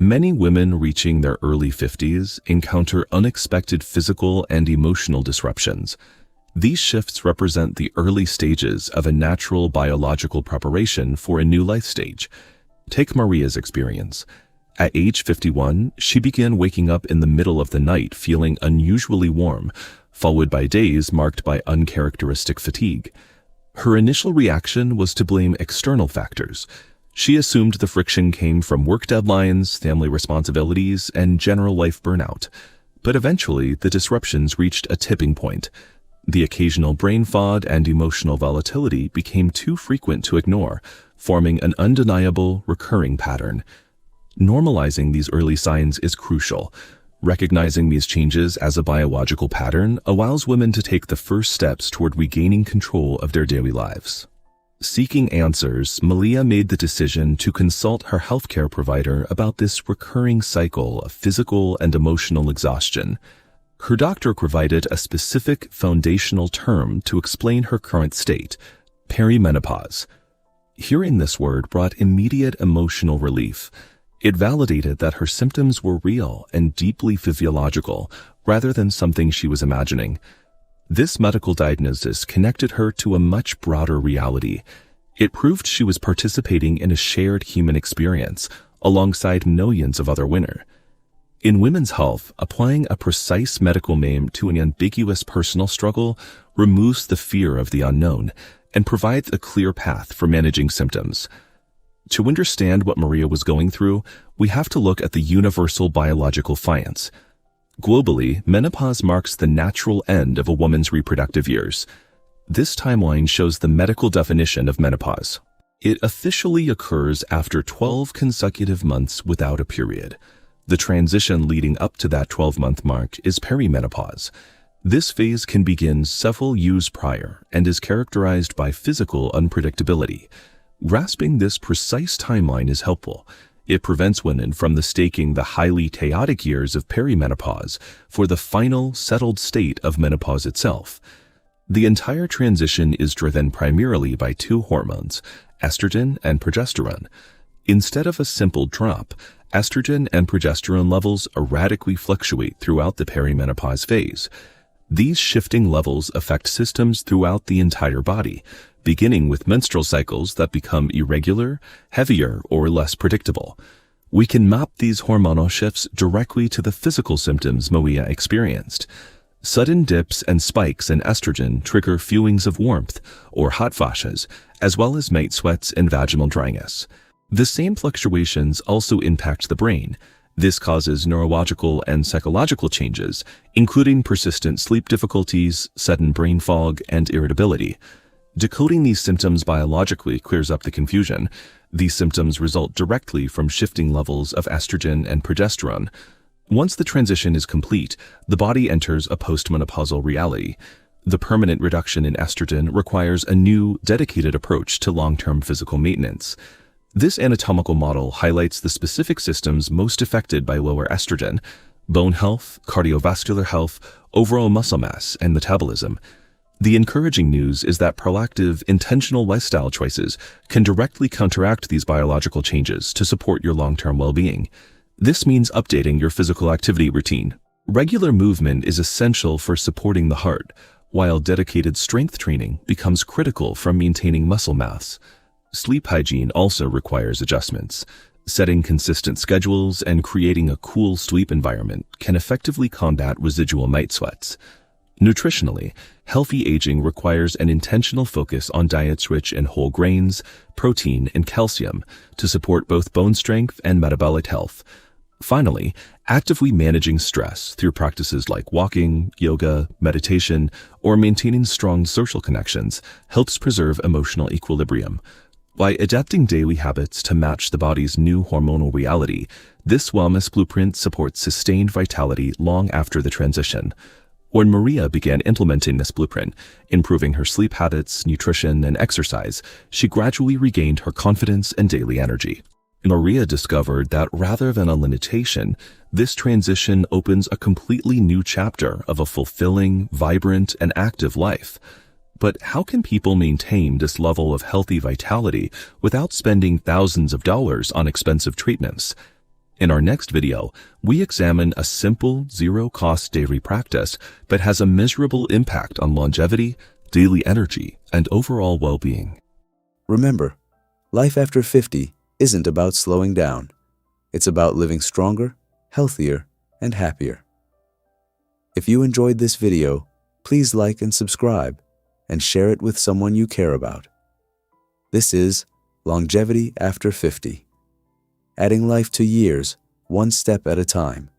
Many women reaching their early 50s encounter unexpected physical and emotional disruptions. These shifts represent the early stages of a natural biological preparation for a new life stage. Take Maria's experience. At age 51, she began waking up in the middle of the night feeling unusually warm, followed by days marked by uncharacteristic fatigue. Her initial reaction was to blame external factors. She assumed the friction came from work deadlines, family responsibilities, and general life burnout. But eventually, the disruptions reached a tipping point. The occasional brain fog and emotional volatility became too frequent to ignore, forming an undeniable, recurring pattern. Normalizing these early signs is crucial. Recognizing these changes as a biological pattern allows women to take the first steps toward regaining control of their daily lives. Seeking answers, Malia made the decision to consult her healthcare provider about this recurring cycle of physical and emotional exhaustion. Her doctor provided a specific foundational term to explain her current state: perimenopause. Hearing this word brought immediate emotional relief. It validated that her symptoms were real and deeply physiological, rather than something she was imagining. This medical diagnosis connected her to a much broader reality. It proved she was participating in a shared human experience, alongside millions of other women. In women's health, applying a precise medical name to an ambiguous personal struggle removes the fear of the unknown and provides a clear path for managing symptoms. To understand what Maria was going through, we have to look at the universal biological science. Globally, menopause marks the natural end of a woman's reproductive years. This timeline shows the medical definition of menopause. It officially occurs after 12 consecutive months without a period. The transition leading up to that 12-month mark is perimenopause. This phase can begin several years prior and is characterized by physical unpredictability. Grasping this precise timeline is helpful. It prevents women from mistaking the highly chaotic years of perimenopause for the final, settled state of menopause itself. The entire transition is driven primarily by two hormones, estrogen and progesterone. Instead of a simple drop, estrogen and progesterone levels erratically fluctuate throughout the perimenopause phase. These shifting levels affect systems throughout the entire body, beginning with menstrual cycles that become irregular, heavier, or less predictable. We can map these hormonal shifts directly to the physical symptoms Maria experienced. Sudden dips and spikes in estrogen trigger feelings of warmth or hot flashes, as well as night sweats and vaginal dryness. The same fluctuations also impact the brain. This causes neurological and psychological changes, including persistent sleep difficulties, sudden brain fog, and irritability. Decoding these symptoms biologically clears up the confusion. These symptoms result directly from shifting levels of estrogen and progesterone. Once the transition is complete, the body enters a postmenopausal reality. The permanent reduction in estrogen requires a new, dedicated approach to long-term physical maintenance. This anatomical model highlights the specific systems most affected by lower estrogen: bone health, cardiovascular health, overall muscle mass, and metabolism. The encouraging news is that proactive, intentional lifestyle choices can directly counteract these biological changes to support your long-term well-being. This means updating your physical activity routine. Regular movement is essential for supporting the heart, while dedicated strength training becomes critical for maintaining muscle mass. Sleep hygiene also requires adjustments. Setting consistent schedules and creating a cool sleep environment can effectively combat residual night sweats. Nutritionally, healthy aging requires an intentional focus on diets rich in whole grains, protein, and calcium to support both bone strength and metabolic health. Finally, actively managing stress through practices like walking, yoga, meditation, or maintaining strong social connections helps preserve emotional equilibrium. By adapting daily habits to match the body's new hormonal reality, this wellness blueprint supports sustained vitality long after the transition. When Maria began implementing this blueprint, improving her sleep habits, nutrition, and exercise, she gradually regained her confidence and daily energy. Maria discovered that rather than a limitation, this transition opens a completely new chapter of a fulfilling, vibrant, and active life. But how can people maintain this level of healthy vitality without spending thousands of dollars on expensive treatments? In our next video, we examine a simple, zero-cost daily practice that has a measurable impact on longevity, daily energy, and overall well-being. Remember, life after 50 isn't about slowing down. It's about living stronger, healthier, and happier. If you enjoyed this video, please like and subscribe, and share it with someone you care about. This is Longevity After 50, adding life to years, one step at a time.